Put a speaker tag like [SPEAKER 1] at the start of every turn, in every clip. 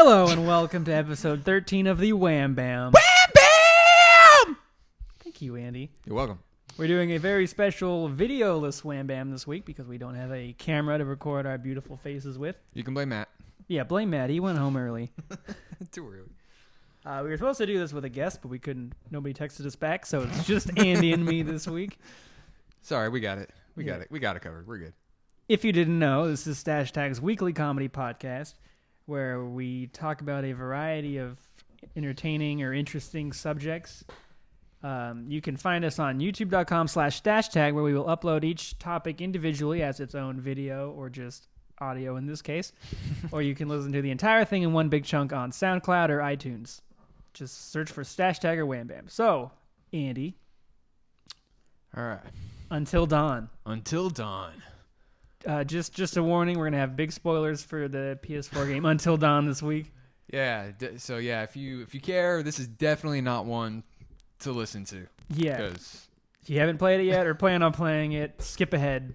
[SPEAKER 1] Hello and welcome to episode 13 of the Wham Bam.
[SPEAKER 2] Wham Bam!
[SPEAKER 1] Thank you, Andy.
[SPEAKER 2] You're welcome.
[SPEAKER 1] We're doing a very special videoless Wham Bam this week because we don't have a camera to record our beautiful faces with.
[SPEAKER 2] You can blame Matt.
[SPEAKER 1] Yeah, blame Matt. He went home early.
[SPEAKER 2] Too early.
[SPEAKER 1] We were supposed to do this with a guest, but we couldn't. Nobody texted us back, so it's just Andy and me this week.
[SPEAKER 2] Sorry, we got it. We got it. We got it covered. We're good.
[SPEAKER 1] If you didn't know, this is StacheTag's weekly comedy podcast where we talk about a variety of entertaining or interesting subjects. You can find us on youtube.com/StacheTag where we will upload each topic individually as its own video or just audio in this case. Or you can listen to the entire thing in one big chunk on SoundCloud or iTunes. Just search for StacheTag or Wham Bam. So, Andy.
[SPEAKER 2] All right.
[SPEAKER 1] Until dawn.
[SPEAKER 2] Until dawn.
[SPEAKER 1] Just a warning, we're going to have big spoilers for the PS4 game Until Dawn this week.
[SPEAKER 2] Yeah, so yeah, if you care, this is definitely not one to listen to.
[SPEAKER 1] Yeah. If you haven't played it yet or plan on playing it, skip ahead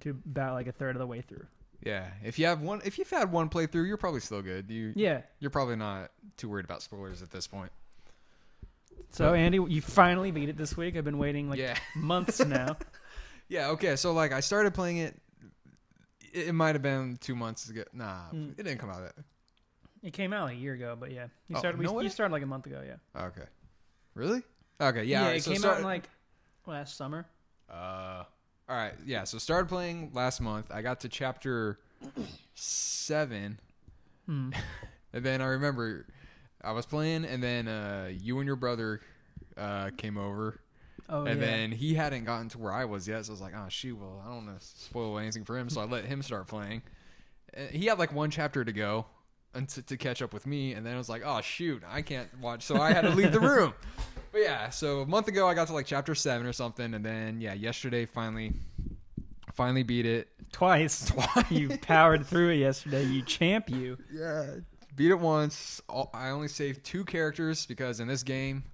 [SPEAKER 1] to about like a third of the way through.
[SPEAKER 2] Yeah, if you've had one playthrough, you're probably still good. You're probably not too worried about spoilers at this point.
[SPEAKER 1] So Andy, you finally beat it this week. I've been waiting months now.
[SPEAKER 2] Yeah, okay. So like I started playing it. It might have been 2 months ago. Nah, It didn't come out.
[SPEAKER 1] It came out a year ago, but yeah. You started like a month ago, yeah.
[SPEAKER 2] Okay. Really? Okay, yeah.
[SPEAKER 1] Yeah, it came out in like last summer.
[SPEAKER 2] All right, yeah. So started playing last month. I got to chapter 7. And then I remember I was playing, and then you and your brother came over.
[SPEAKER 1] Oh,
[SPEAKER 2] and then he hadn't gotten to where I was yet, so I was like, oh, shoot, well, I don't want to spoil anything for him, so I let him start playing. He had like one chapter to go to catch up with me, and then I was like, oh, shoot, I can't watch, so I had to leave the room. But yeah, so a month ago, I got to like chapter 7 or something, and then, yeah, yesterday, finally beat it.
[SPEAKER 1] Twice. You powered through it yesterday, you champ you.
[SPEAKER 2] Yeah, beat it once. I only saved 2 characters, because in this game...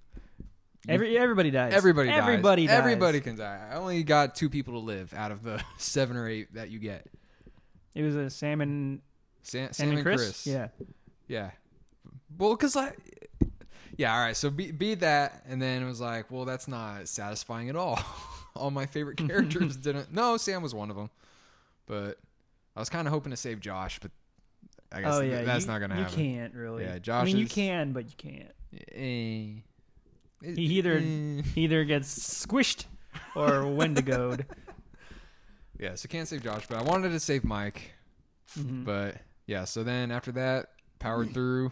[SPEAKER 1] Everybody dies.
[SPEAKER 2] Everybody dies.
[SPEAKER 1] Everybody
[SPEAKER 2] can die. I only got 2 people to live out of the 7 or 8 that you get.
[SPEAKER 1] It was a Sam and Chris. Yeah.
[SPEAKER 2] Yeah. Well, because all right. So beat that, and then it was like, well, that's not satisfying at all. All my favorite characters didn't. No, Sam was one of them, but I was kind of hoping to save Josh, but I guess that's not gonna happen.
[SPEAKER 1] You can't really.
[SPEAKER 2] Yeah, Josh.
[SPEAKER 1] I mean, you can, but you can't. He either gets squished or wendigoed.
[SPEAKER 2] Yeah, so can't save Josh, but I wanted to save Mike. Mm-hmm. But yeah, so then after that, powered through,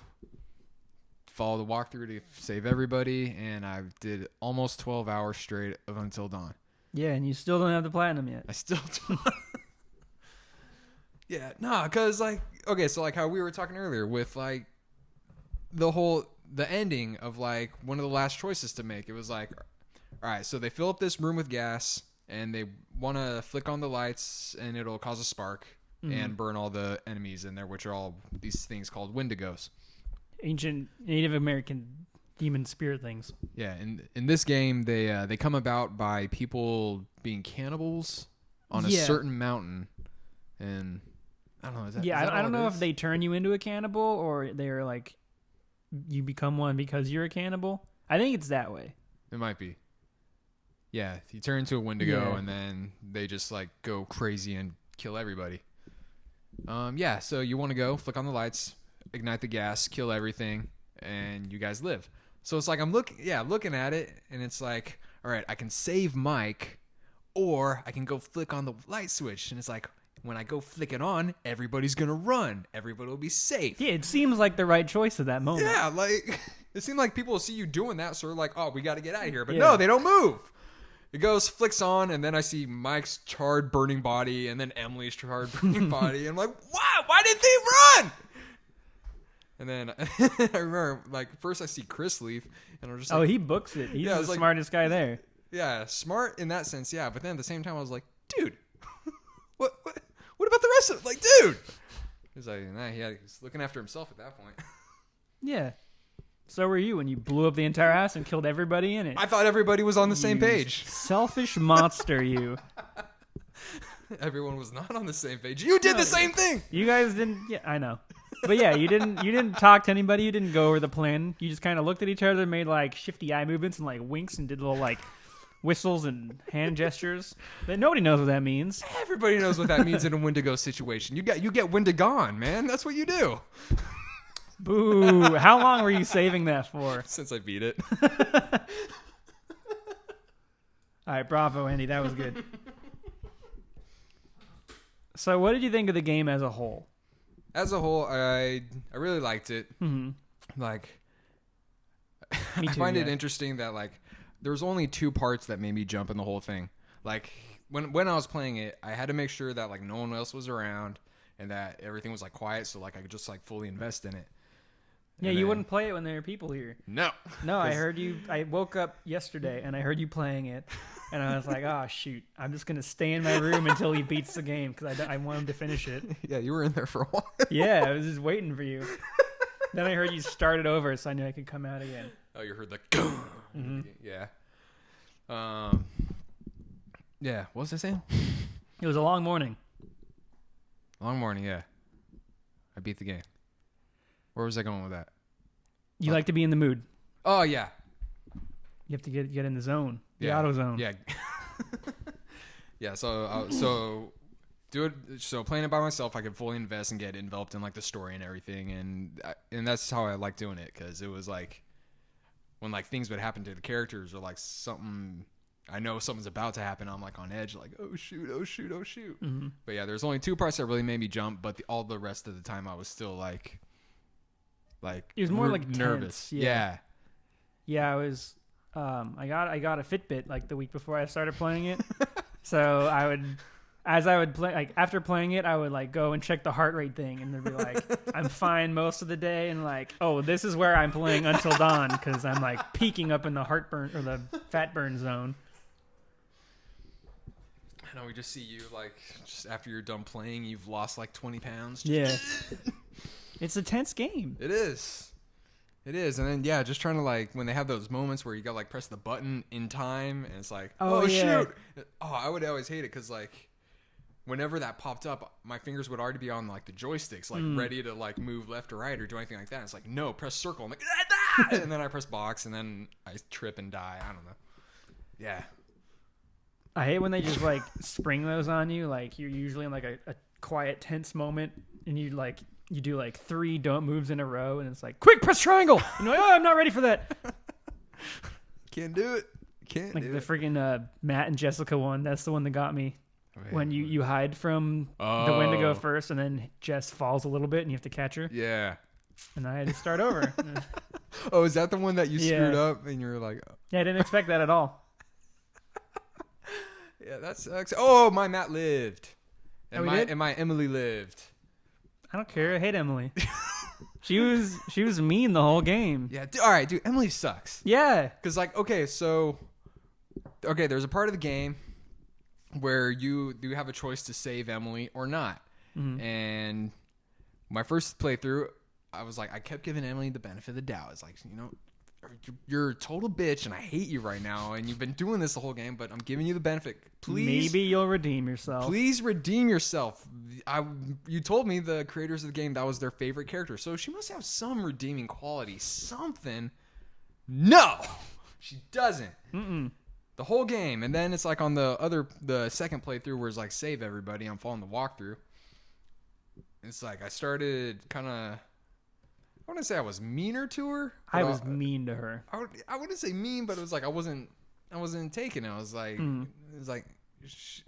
[SPEAKER 2] followed the walkthrough to save everybody, and I did almost 12 hours straight of Until Dawn.
[SPEAKER 1] Yeah, and you still don't have the platinum yet.
[SPEAKER 2] I still don't. Yeah, because so like how we were talking earlier with like the ending of like one of the last choices to make. It was like, all right, so they fill up this room with gas and they want to flick on the lights and it'll cause a spark and burn all the enemies in there, which are all these things called wendigos.
[SPEAKER 1] Ancient Native American demon spirit things.
[SPEAKER 2] Yeah, in this game, they come about by people being cannibals on a certain mountain. And I don't know. Is that
[SPEAKER 1] I don't know if they turn you into a cannibal or they're like, you become one because you're a cannibal. I think it's that way.
[SPEAKER 2] It might be. Yeah, you turn into a wendigo and then they just like go crazy and kill everybody. So you want to go, flick on the lights, ignite the gas, kill everything, and you guys live. So it's like I'm looking at it, and it's like, all right, I can save Mike, or I can go flick on the light switch, and it's like, when I go flick it on, everybody's going to run. Everybody will be safe.
[SPEAKER 1] Yeah, it seems like the right choice at that moment.
[SPEAKER 2] Yeah, like, it seemed like people will see you doing that, so they're like, oh, we got to get out of here. But no, they don't move. It goes, flicks on, and then I see Mike's charred, burning body, and then Emily's charred, burning body. And I'm like, wow, why did they run? And then I remember, like, first I see Chris leave, and I'm just like...
[SPEAKER 1] Oh, he books it. He's the smartest guy there.
[SPEAKER 2] Yeah, smart in that sense, yeah. But then at the same time, I was like, dude, what about the rest of it? Like, dude. He's like, he's looking after himself at that point.
[SPEAKER 1] Yeah. So were you when you blew up the entire house and killed everybody in it.
[SPEAKER 2] I thought everybody was on the same page.
[SPEAKER 1] Selfish monster, you.
[SPEAKER 2] Everyone was not on the same page. You did the same thing.
[SPEAKER 1] You guys didn't. Yeah, I know. But yeah, you didn't talk to anybody. You didn't go over the plan. You just kind of looked at each other and made like shifty eye movements and like winks and did little like whistles and hand gestures. But nobody knows what that means.
[SPEAKER 2] Everybody knows what that means in a Wendigo situation. You get Wendigon, man. That's what you do.
[SPEAKER 1] Boo! How long were you saving that for?
[SPEAKER 2] Since I beat it.
[SPEAKER 1] All right, bravo, Andy. That was good. So, what did you think of the game as a whole?
[SPEAKER 2] As a whole, I really liked it.
[SPEAKER 1] Mm-hmm.
[SPEAKER 2] Like,
[SPEAKER 1] Me too,
[SPEAKER 2] I find it interesting that like there's only 2 parts that made me jump in the whole thing. Like when I was playing it, I had to make sure that like no one else was around and that everything was like quiet, so like I could just like fully invest in it.
[SPEAKER 1] Yeah, you wouldn't play it when there were people here.
[SPEAKER 2] No.
[SPEAKER 1] No, I heard you. I woke up yesterday and I heard you playing it, and I was like, "Oh shoot, I'm just gonna stay in my room until he beats the game because I want him to finish it."
[SPEAKER 2] Yeah, you were in there for a while.
[SPEAKER 1] Yeah, I was just waiting for you. Then I heard you started over, so I knew I could come out again.
[SPEAKER 2] Oh, you heard the
[SPEAKER 1] Mm-hmm.
[SPEAKER 2] Yeah. Yeah, what was I saying?
[SPEAKER 1] It was a long morning.
[SPEAKER 2] Long morning, yeah. I beat the game. Where was I going with that?
[SPEAKER 1] You like to be in the mood.
[SPEAKER 2] Oh, yeah.
[SPEAKER 1] You have to get in the zone, the
[SPEAKER 2] Yeah.
[SPEAKER 1] auto zone.
[SPEAKER 2] Yeah. Yeah, so do it. So playing it by myself, I could fully invest and get enveloped in like the story and everything, and that's how I like doing it, because it was like when like things would happen to the characters or like something, I know something's about to happen, I'm like on edge, like oh shoot.
[SPEAKER 1] Mm-hmm.
[SPEAKER 2] But yeah, there's only 2 parts that really made me jump, but all the rest of the time I was still like
[SPEAKER 1] it was more like
[SPEAKER 2] nervous.
[SPEAKER 1] tense. Yeah, I was. I got a Fitbit like the week before I started playing it. So as I would play, like after playing it, I would like go and check the heart rate thing, and they'd be like, I'm fine most of the day, and like, oh, this is where I'm playing until dawn because I'm like peaking up in the heartburn or the fat burn zone.
[SPEAKER 2] I know, we just see you like just after you're done playing, you've lost like 20 pounds.
[SPEAKER 1] Yeah, it's a tense game.
[SPEAKER 2] It is. And then, yeah, just trying to, like, when they have those moments where you got to, like, press the button in time, and it's like, oh
[SPEAKER 1] yeah.
[SPEAKER 2] shoot. Oh, I would always hate it because, like, whenever that popped up, my fingers would already be on, like, the joysticks, like, ready to, like, move left or right or do anything like that. It's like, no, press circle. I'm like, and then I press box, and then I trip and die. I don't know. Yeah.
[SPEAKER 1] I hate when they just, like, spring those on you. Like, you're usually in, like, a quiet, tense moment, and you do like 3 don't moves in a row, and it's like, quick, press triangle. And you're like, oh, I'm not ready for that.
[SPEAKER 2] Can't do it. Can't
[SPEAKER 1] like
[SPEAKER 2] do
[SPEAKER 1] the
[SPEAKER 2] it.
[SPEAKER 1] freaking Matt and Jessica one. That's the one that got me. When you hide from the Wendigo first, and then Jess falls a little bit, and you have to catch her.
[SPEAKER 2] Yeah.
[SPEAKER 1] And I had to start over.
[SPEAKER 2] Oh, is that the one that you screwed up, and you were like, oh.
[SPEAKER 1] Yeah, I didn't expect that at all.
[SPEAKER 2] Yeah, that sucks. Oh, my Matt lived. And
[SPEAKER 1] we did?
[SPEAKER 2] my Emily lived.
[SPEAKER 1] I don't care. I hate Emily. She was mean the whole game.
[SPEAKER 2] Yeah, all right, dude, Emily sucks.
[SPEAKER 1] Yeah.
[SPEAKER 2] Because, like, there's a part of the game where you do have a choice to save Emily or not.
[SPEAKER 1] Mm-hmm.
[SPEAKER 2] And my first playthrough, I was like, I kept giving Emily the benefit of the doubt. It's like, you're a total bitch, and I hate you right now, and you've been doing this the whole game, but I'm giving you the benefit. Please.
[SPEAKER 1] Maybe you'll redeem yourself.
[SPEAKER 2] Please redeem yourself. You told me the creators of the game, that was their favorite character, so she must have some redeeming quality. Something. No! She doesn't.
[SPEAKER 1] Mm-mm.
[SPEAKER 2] The whole game. And then it's like on the second playthrough where it's like, save everybody. I'm following the walkthrough. It's like I started kind of... I wouldn't say I was meaner to her.
[SPEAKER 1] I was mean to her.
[SPEAKER 2] I wouldn't say mean, but it was like I wasn't taking it. I was like,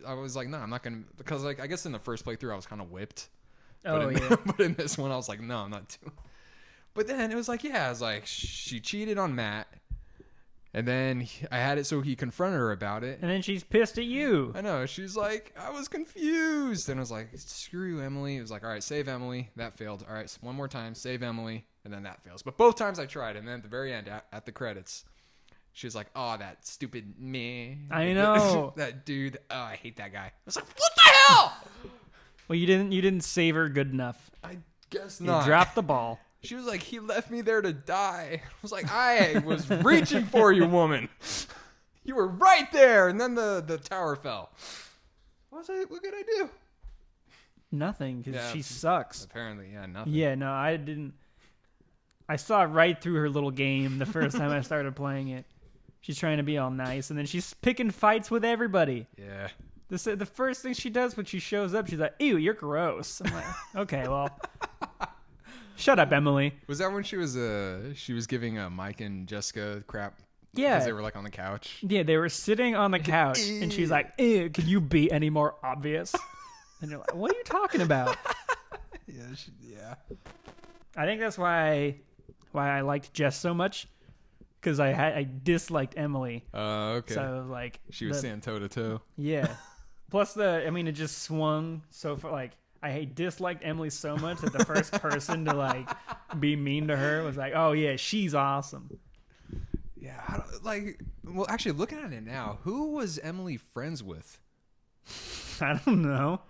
[SPEAKER 2] I was like, no, I'm not gonna, because like I guess in the first playthrough I was kind of whipped. But in this one I was like, no, I'm not doing. But then it was like, yeah, I was like, she cheated on Matt, and then I had it so he confronted her about it.
[SPEAKER 1] And then she's pissed at you.
[SPEAKER 2] I know. She's like, I was confused. And I was like, screw you, Emily. It was like, all right, save Emily. That failed. All right, so one more time, save Emily. And then that fails. But both times I tried. And then at the very end, at the credits, she was like, oh, that stupid me.
[SPEAKER 1] I know.
[SPEAKER 2] That dude. Oh, I hate that guy. I was like, what the hell?
[SPEAKER 1] Well, you didn't save her good enough.
[SPEAKER 2] I guess not.
[SPEAKER 1] You dropped the ball.
[SPEAKER 2] She was like, he left me there to die. I was like, I was reaching for you, woman. You were right there. And then the tower fell. What could I do?
[SPEAKER 1] Nothing, because
[SPEAKER 2] Yeah,
[SPEAKER 1] she sucks.
[SPEAKER 2] Apparently, yeah, nothing.
[SPEAKER 1] Yeah, no, I didn't. I saw right through her little game the first time I started playing it. She's trying to be all nice, and then she's picking fights with everybody.
[SPEAKER 2] Yeah.
[SPEAKER 1] The first thing she does when she shows up, she's like, "Ew, you're gross." I'm like, "Okay, well, shut up, Emily."
[SPEAKER 2] Was that when she was giving Mike and Jessica crap?
[SPEAKER 1] Yeah,
[SPEAKER 2] Because they were like on the couch.
[SPEAKER 1] yeah, they were sitting on the couch, and she's like, "Ew, can you be any more obvious?" And you're like, "What are you talking about?"
[SPEAKER 2] Yeah.
[SPEAKER 1] I think that's why I liked Jess so much, because I disliked Emily.
[SPEAKER 2] Okay.
[SPEAKER 1] So I was like,
[SPEAKER 2] She was standing toe to toe.
[SPEAKER 1] yeah. Plus it just swung so far. Like, I disliked Emily so much that the first person to like be mean to her was like, "Oh yeah, she's awesome."
[SPEAKER 2] Yeah. Well, actually, looking at it now, who was Emily friends with?
[SPEAKER 1] I don't know.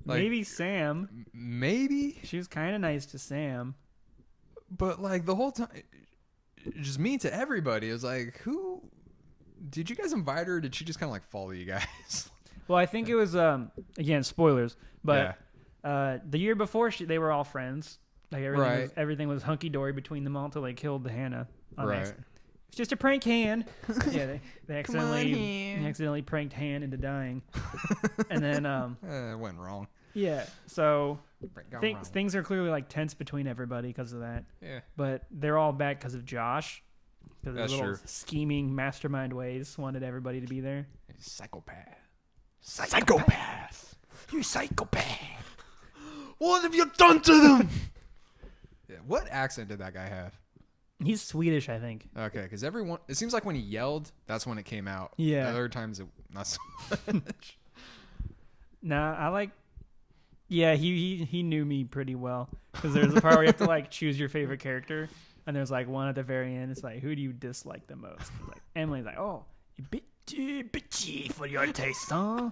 [SPEAKER 2] Like,
[SPEAKER 1] Maybe Sam.
[SPEAKER 2] Maybe.
[SPEAKER 1] She was kind of nice to Sam.
[SPEAKER 2] But like the whole time, just mean to everybody. It was like, who? Did you guys invite her? Or did she just kind of like follow you guys?
[SPEAKER 1] Well, I think it was again, spoilers, but the year before they were all friends. Like everything was hunky dory between them all until they killed the Hannah.
[SPEAKER 2] Right.
[SPEAKER 1] It's just a prank Han. Yeah, they accidentally pranked Han into dying, and then
[SPEAKER 2] it went wrong.
[SPEAKER 1] Yeah, so things are clearly like tense between everybody because of that.
[SPEAKER 2] Yeah,
[SPEAKER 1] but they're all back because of Josh. Because his little
[SPEAKER 2] true.
[SPEAKER 1] scheming mastermind ways wanted everybody to be there.
[SPEAKER 2] Psychopath.
[SPEAKER 1] You psychopath.
[SPEAKER 2] What have you done to them? Yeah. What accent did that guy have?
[SPEAKER 1] He's Swedish, I think.
[SPEAKER 2] Okay, because it seems like when he yelled, that's when it came out.
[SPEAKER 1] Yeah.
[SPEAKER 2] The other times, not so much.
[SPEAKER 1] Nah, I like. Yeah, he knew me pretty well, because there's a part where you have to like choose your favorite character, and there's like one at the very end. It's like, who do you dislike the most? Like Emily's like, oh, a bit too bitchy for your taste, huh?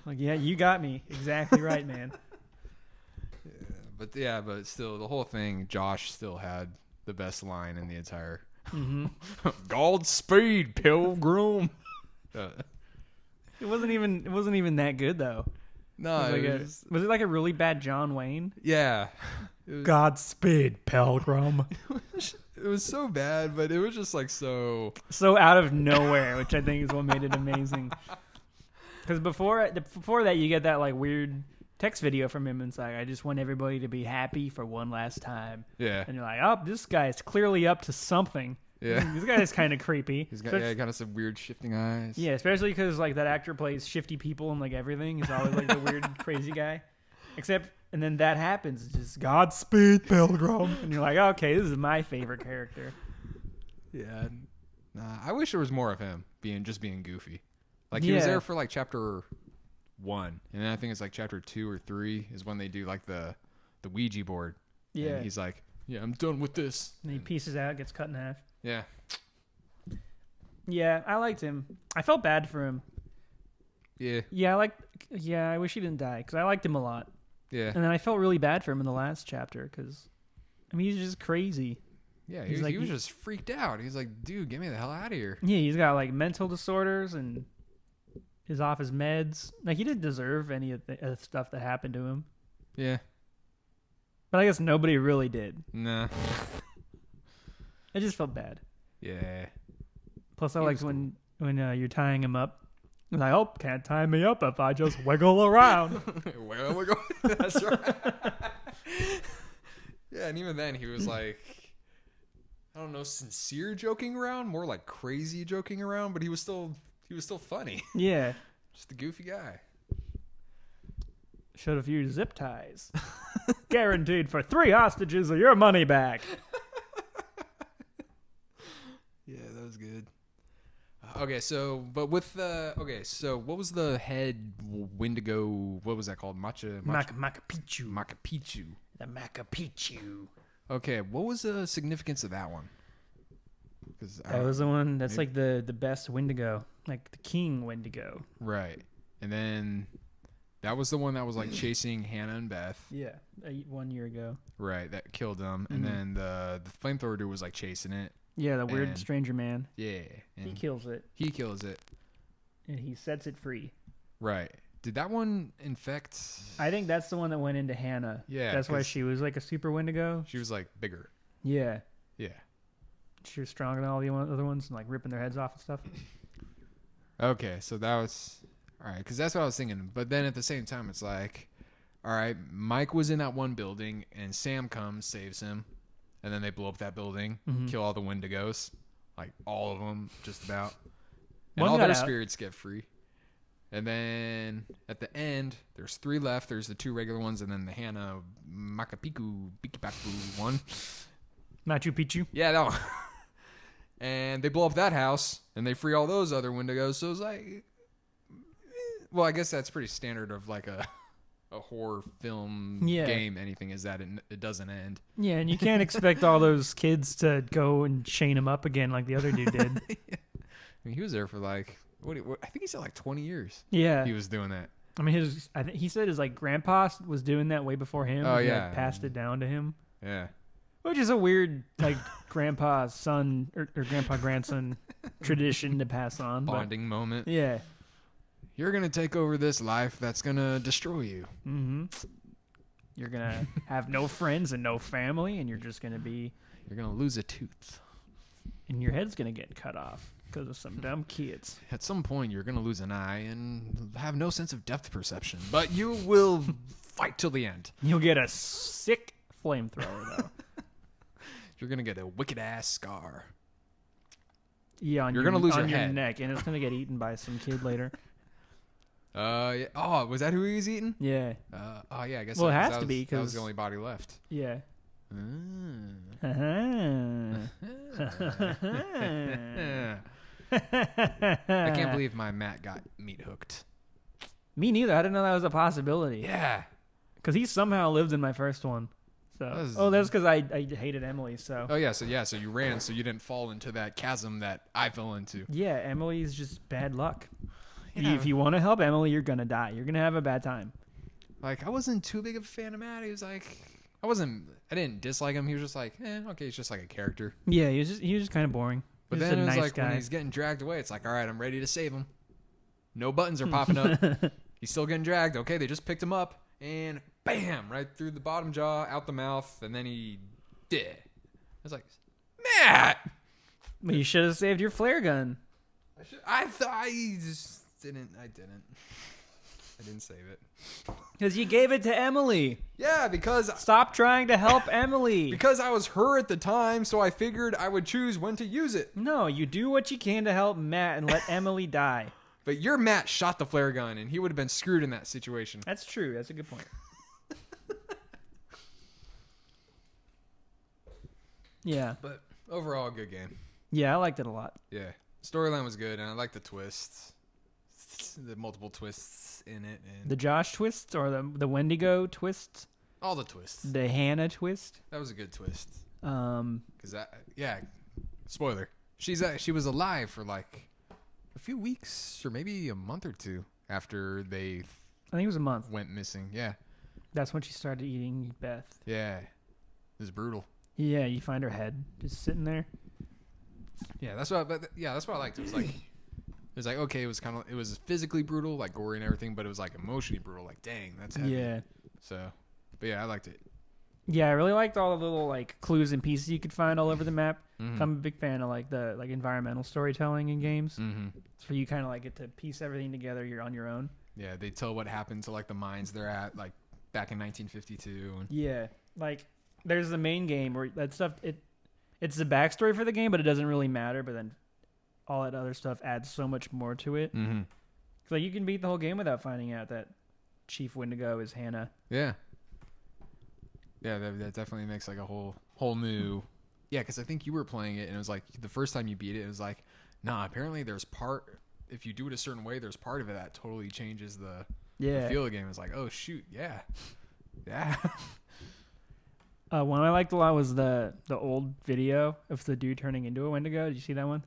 [SPEAKER 1] Like, yeah, you got me exactly right, man.
[SPEAKER 2] But still, the whole thing, Josh still had the best line in the entire.
[SPEAKER 1] Mm-hmm.
[SPEAKER 2] Godspeed, Pilgrim.
[SPEAKER 1] It wasn't even that good though.
[SPEAKER 2] No,
[SPEAKER 1] was it like a really bad John Wayne?
[SPEAKER 2] Yeah.
[SPEAKER 1] Godspeed, Pilgrim.
[SPEAKER 2] It was so bad, but it was just like so
[SPEAKER 1] out of nowhere, which I think is what made it amazing. Because before that, you get that like weird text video from him, and it's like, I just want everybody to be happy for one last time.
[SPEAKER 2] Yeah.
[SPEAKER 1] And you're like, oh, this guy's clearly up to something.
[SPEAKER 2] Yeah.
[SPEAKER 1] This guy is kind of creepy.
[SPEAKER 2] He's got some weird shifting eyes.
[SPEAKER 1] Yeah, especially because like that actor plays shifty people and like everything. He's always like the weird, crazy guy. And then that happens. It's just Godspeed, Pilgrim. And you're like, okay, this is my favorite character.
[SPEAKER 2] Yeah. Nah, I wish there was more of him being goofy. Like he was there for like chapter 1, and then I think it's like chapter 2 or 3 is when they do like the Ouija board.
[SPEAKER 1] Yeah.
[SPEAKER 2] And he's like, yeah, I'm done with this.
[SPEAKER 1] And he pieces out, gets cut in half.
[SPEAKER 2] Yeah.
[SPEAKER 1] Yeah, I liked him. I felt bad for him.
[SPEAKER 2] Yeah.
[SPEAKER 1] Yeah, I wish he didn't die, because I liked him a lot.
[SPEAKER 2] Yeah.
[SPEAKER 1] And then I felt really bad for him in the last chapter, because, I mean, he's just crazy.
[SPEAKER 2] Yeah, he was just freaked out. He's like, dude, get me the hell out of here.
[SPEAKER 1] Yeah, he's got like mental disorders and is off his meds. Like, he didn't deserve any of the stuff that happened to him.
[SPEAKER 2] Yeah.
[SPEAKER 1] But I guess nobody really did.
[SPEAKER 2] Nah.
[SPEAKER 1] I just felt bad.
[SPEAKER 2] Yeah.
[SPEAKER 1] Plus, I liked when you're tying him up. And I hope can't tie me up if I just wiggle around.
[SPEAKER 2] Wiggle. That's right. Yeah, and even then he was like, I don't know, sincere joking around, more like crazy joking around, but he was still funny.
[SPEAKER 1] Yeah.
[SPEAKER 2] Just a goofy guy.
[SPEAKER 1] Should have used zip ties. Guaranteed for 3 hostages or your money back.
[SPEAKER 2] Yeah, that was good. Okay, so what was the head Wendigo? What was that called? Maca Picchu.
[SPEAKER 1] The Maca Picchu.
[SPEAKER 2] Okay, what was the significance of that one?
[SPEAKER 1] That was the one that's like the best Wendigo, like the king Wendigo.
[SPEAKER 2] Right, and then that was the one that was like chasing Hannah and Beth.
[SPEAKER 1] Yeah, 1 year ago.
[SPEAKER 2] Right, that killed them, and then the flamethrower dude was like chasing it.
[SPEAKER 1] Yeah, the weird stranger man.
[SPEAKER 2] Yeah.
[SPEAKER 1] He kills it.
[SPEAKER 2] He kills it.
[SPEAKER 1] And he sets it free.
[SPEAKER 2] Right. Did that one infect?
[SPEAKER 1] I think that's the one that went into Hannah.
[SPEAKER 2] Yeah.
[SPEAKER 1] That's why she was like a super Wendigo.
[SPEAKER 2] She was like bigger.
[SPEAKER 1] Yeah.
[SPEAKER 2] Yeah.
[SPEAKER 1] She was stronger than all the other ones and like ripping their heads off and stuff.
[SPEAKER 2] Okay, so that was all right, because that's what I was thinking. But then at the same time, it's like, all right, Mike was in that one building, and Sam comes, saves him, and then they blow up that building, kill all the Wendigos, like all of them, just about, and all their spirits get free. And then at the end, there's 3 left. There's the 2 regular ones, and then the Hannah Makapiku Bikipaku one.
[SPEAKER 1] Machu Picchu.
[SPEAKER 2] Yeah, that one. And they blow up that house, and they free all those other Wendigos. So it's like, well, I guess that's pretty standard of like a horror film game. Anything is that it doesn't end.
[SPEAKER 1] Yeah, and you can't expect all those kids to go and chain him up again like the other dude did.
[SPEAKER 2] Yeah. I mean, he was there for like, what I think he said like 20 years.
[SPEAKER 1] Yeah,
[SPEAKER 2] he was doing that.
[SPEAKER 1] I mean, I think he said his like grandpa was doing that way before him.
[SPEAKER 2] Oh,
[SPEAKER 1] he,
[SPEAKER 2] yeah,
[SPEAKER 1] like, passed it down to him.
[SPEAKER 2] Yeah.
[SPEAKER 1] Which is a weird, like, grandpa son or grandpa grandson tradition to pass on.
[SPEAKER 2] Bonding moment.
[SPEAKER 1] Yeah.
[SPEAKER 2] You're going to take over this life that's going to destroy you.
[SPEAKER 1] Mm-hmm. You're going to have no friends and no family, and you're just going to be...
[SPEAKER 2] You're going to lose a tooth.
[SPEAKER 1] And your head's going to get cut off because of some dumb kids.
[SPEAKER 2] At some point, you're going to lose an eye and have no sense of depth perception. But you will fight till the end.
[SPEAKER 1] You'll get a sick flamethrower, though.
[SPEAKER 2] You're going to get a wicked-ass scar.
[SPEAKER 1] Yeah,
[SPEAKER 2] you're going to lose your
[SPEAKER 1] head. Neck, and it's going to get eaten by some kid later.
[SPEAKER 2] Yeah. Oh, was that who he was eating?
[SPEAKER 1] Yeah.
[SPEAKER 2] Oh, yeah, I guess
[SPEAKER 1] well, it has to be because...
[SPEAKER 2] That was the only body left.
[SPEAKER 1] Yeah.
[SPEAKER 2] I can't believe my Matt got meat hooked.
[SPEAKER 1] Me neither. I didn't know that was a possibility.
[SPEAKER 2] Yeah.
[SPEAKER 1] Because he somehow lived in my first one. So, that's because I hated Emily. So.
[SPEAKER 2] Oh yeah, so you ran, so you didn't fall into that chasm that I fell into.
[SPEAKER 1] Yeah, Emily's just bad luck.
[SPEAKER 2] Yeah.
[SPEAKER 1] If you want to help Emily, you're gonna die. You're gonna have a bad time.
[SPEAKER 2] Like I wasn't too big of a fan of Matt. He was like, I didn't dislike him. He was just like, okay, he's just like a character.
[SPEAKER 1] Yeah, he was just kind of boring.
[SPEAKER 2] But then it was like when he's getting dragged away, it's like, all right, I'm ready to save him. No buttons are popping up. He's still getting dragged. Okay, they just picked him up and bam, right through the bottom jaw, out the mouth, and then he did. I was like, Matt!
[SPEAKER 1] Well, you should have saved your flare gun.
[SPEAKER 2] I didn't save it.
[SPEAKER 1] Because you gave it to Emily.
[SPEAKER 2] Yeah, because...
[SPEAKER 1] Stop trying to help Emily.
[SPEAKER 2] Because I was her at the time, so I figured I would choose when to use it.
[SPEAKER 1] No, you do what you can to help Matt and let Emily die.
[SPEAKER 2] But your Matt shot the flare gun, and he would have been screwed in that situation.
[SPEAKER 1] That's true. That's a good point. Yeah.
[SPEAKER 2] But overall, a good game.
[SPEAKER 1] Yeah, I liked it a lot.
[SPEAKER 2] Yeah. Storyline was good, and I liked the twists. The multiple twists in it. And
[SPEAKER 1] the Josh twists or the Wendigo twists?
[SPEAKER 2] All the twists.
[SPEAKER 1] The Hannah twist?
[SPEAKER 2] That was a good twist.
[SPEAKER 1] Because
[SPEAKER 2] spoiler. She was alive for like a few weeks or maybe a month or two after they...
[SPEAKER 1] I think it was a month.
[SPEAKER 2] Went missing, yeah.
[SPEAKER 1] That's when she started eating Beth.
[SPEAKER 2] Yeah. It was brutal.
[SPEAKER 1] Yeah, you find her head just sitting there.
[SPEAKER 2] Yeah, that's what I liked. It was like okay, it was physically brutal, like gory and everything, but it was like emotionally brutal. Like, dang, that's heavy.
[SPEAKER 1] Yeah.
[SPEAKER 2] So, but yeah, I liked it.
[SPEAKER 1] Yeah, I really liked all the little like clues and pieces you could find all over the map.
[SPEAKER 2] Mm-hmm.
[SPEAKER 1] I'm a big fan of like the environmental storytelling in games.
[SPEAKER 2] Mm-hmm.
[SPEAKER 1] So you kind of like get to piece everything together. You're on your own.
[SPEAKER 2] Yeah, they tell what happened to like the mines they're at, like back in 1952.
[SPEAKER 1] Yeah, like there's the main game where that stuff it's the backstory for the game, but it doesn't really matter. But then all that other stuff adds so much more to it.
[SPEAKER 2] Mm-hmm.
[SPEAKER 1] So you can beat the whole game without finding out that Chief Wendigo is Hannah.
[SPEAKER 2] Yeah. Yeah, that definitely makes like a whole new... Yeah, because I think you were playing it, and it was like, the first time you beat it, it was like, nah, apparently there's if you do it a certain way, there's part of it that totally changes the feel of the game. It's like, oh, shoot, yeah. Yeah.
[SPEAKER 1] One I liked a lot was the old video of the dude turning into a Wendigo. Did you see that one?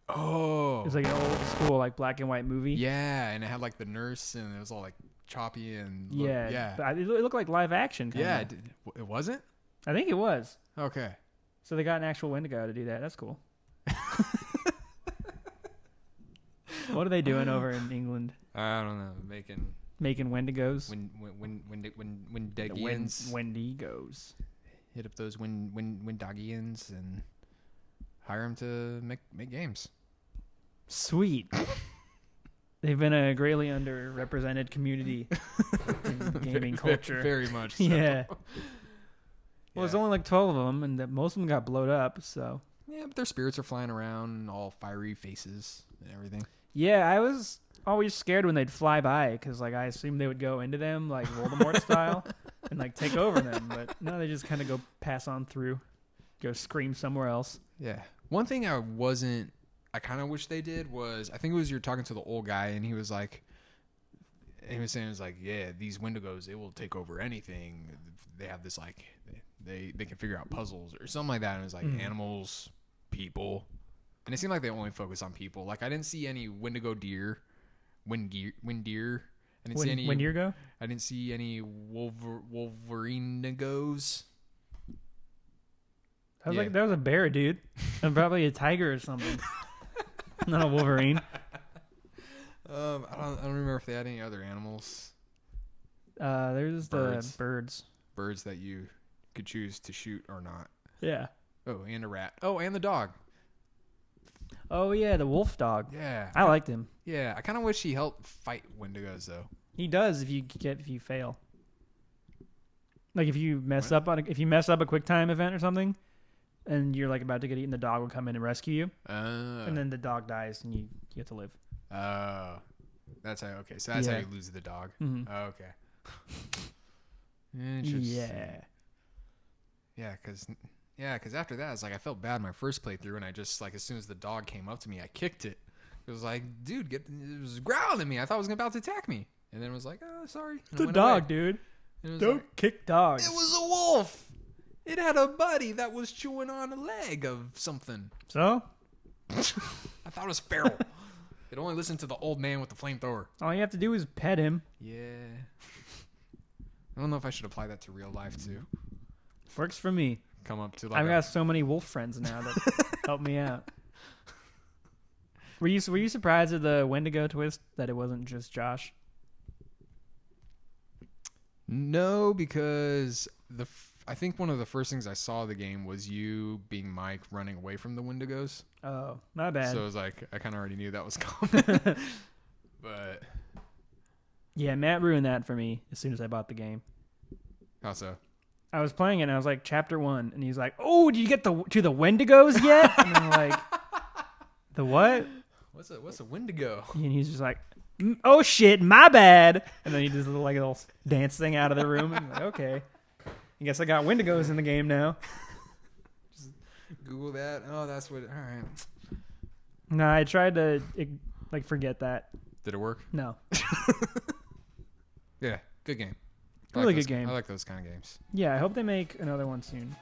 [SPEAKER 2] Oh.
[SPEAKER 1] It was like an old school, like black and white movie.
[SPEAKER 2] Yeah, and it had like the nurse, and it was all like choppy and...
[SPEAKER 1] Yeah. But it looked like live action.
[SPEAKER 2] Yeah, it wasn't?
[SPEAKER 1] I think it was.
[SPEAKER 2] Okay.
[SPEAKER 1] So they got an actual Wendigo to do that. That's cool. What are they doing over in England?
[SPEAKER 2] I don't know.
[SPEAKER 1] Making Wendigos.
[SPEAKER 2] Wendigians.
[SPEAKER 1] Wendigos.
[SPEAKER 2] Hit up those Wendigians and hire them to make games.
[SPEAKER 1] Sweet. They've been a greatly underrepresented community in gaming culture.
[SPEAKER 2] Very much so.
[SPEAKER 1] Yeah. Well, there's only like 12 of them, and most of them got blowed up, so.
[SPEAKER 2] Yeah, but their spirits are flying around, all fiery faces and everything.
[SPEAKER 1] Yeah, I was always scared when they'd fly by, because like I assumed they would go into them, like Voldemort style, and like take over them. But no, they just kind of go pass on through, go scream somewhere else.
[SPEAKER 2] Yeah. One thing I kind of wish they did was, I think it was you're talking to the old guy, and he was saying, yeah, these Wendigos, they will take over anything. They have this like, they can figure out puzzles or something like that. And it was like animals, people. And it seemed like they only focus on people. Like I didn't see any Wendigo deer. Wendier. I didn't see any
[SPEAKER 1] Wendigo?
[SPEAKER 2] I didn't see any Wolverinegos.
[SPEAKER 1] That was a bear, dude. And probably a tiger or something. Not a Wolverine.
[SPEAKER 2] I don't remember if they had any other animals.
[SPEAKER 1] There's
[SPEAKER 2] Birds.
[SPEAKER 1] the birds.
[SPEAKER 2] Birds that you could choose to shoot or not.
[SPEAKER 1] Yeah.
[SPEAKER 2] Oh, and a rat. Oh, and the dog.
[SPEAKER 1] Oh yeah, the wolf dog.
[SPEAKER 2] Yeah.
[SPEAKER 1] I liked him.
[SPEAKER 2] Yeah, I kind of wish he helped fight Wendigos though.
[SPEAKER 1] He does if you fail. Like if you mess up a quick time event or something, and you're like about to get eaten, the dog will come in and rescue you. And then the dog dies and you get to live.
[SPEAKER 2] Oh. That's how so that's how you lose the dog.
[SPEAKER 1] Mm-hmm.
[SPEAKER 2] Oh, okay. Interesting.
[SPEAKER 1] Yeah.
[SPEAKER 2] Because after that, it's like I felt bad my first playthrough, and I just like as soon as the dog came up to me, I kicked it. It was like, dude, it was growling at me. I thought it was about to attack me, and then it was like, oh, sorry.
[SPEAKER 1] It's a dog, dude. Don't kick dogs.
[SPEAKER 2] It was a wolf. It had a buddy that was chewing on a leg of something.
[SPEAKER 1] So?
[SPEAKER 2] I thought it was feral. It only listened to the old man with the flamethrower.
[SPEAKER 1] All you have to do is pet him.
[SPEAKER 2] Yeah. I don't know if I should apply that to real life too.
[SPEAKER 1] Works for me.
[SPEAKER 2] Come up to like
[SPEAKER 1] I've got so many wolf friends now that help me out. Were you surprised at the Wendigo twist that it wasn't just Josh?
[SPEAKER 2] No, because I think one of the first things I saw of the game was you being Mike running away from the Wendigos.
[SPEAKER 1] Oh, my bad.
[SPEAKER 2] So it was like I kind of already knew that was coming. But
[SPEAKER 1] yeah, Matt ruined that for me as soon as I bought the game.
[SPEAKER 2] How so?
[SPEAKER 1] I was playing it and I was like, chapter 1, and he's like, "Oh, did you get to the Wendigos yet?" And I'm like, "The what?"
[SPEAKER 2] What's a Wendigo?
[SPEAKER 1] And he's just like, "Oh shit, my bad." And then he does like a little dance thing out of the room. And I'm like, okay, I guess I got Wendigos in the game now.
[SPEAKER 2] Just Google that. Oh, that's what. All right.
[SPEAKER 1] No, I tried to forget that.
[SPEAKER 2] Did it work?
[SPEAKER 1] No.
[SPEAKER 2] Yeah, good game.
[SPEAKER 1] Really good game.
[SPEAKER 2] I like those kind of games.
[SPEAKER 1] Yeah, I hope they make another one soon.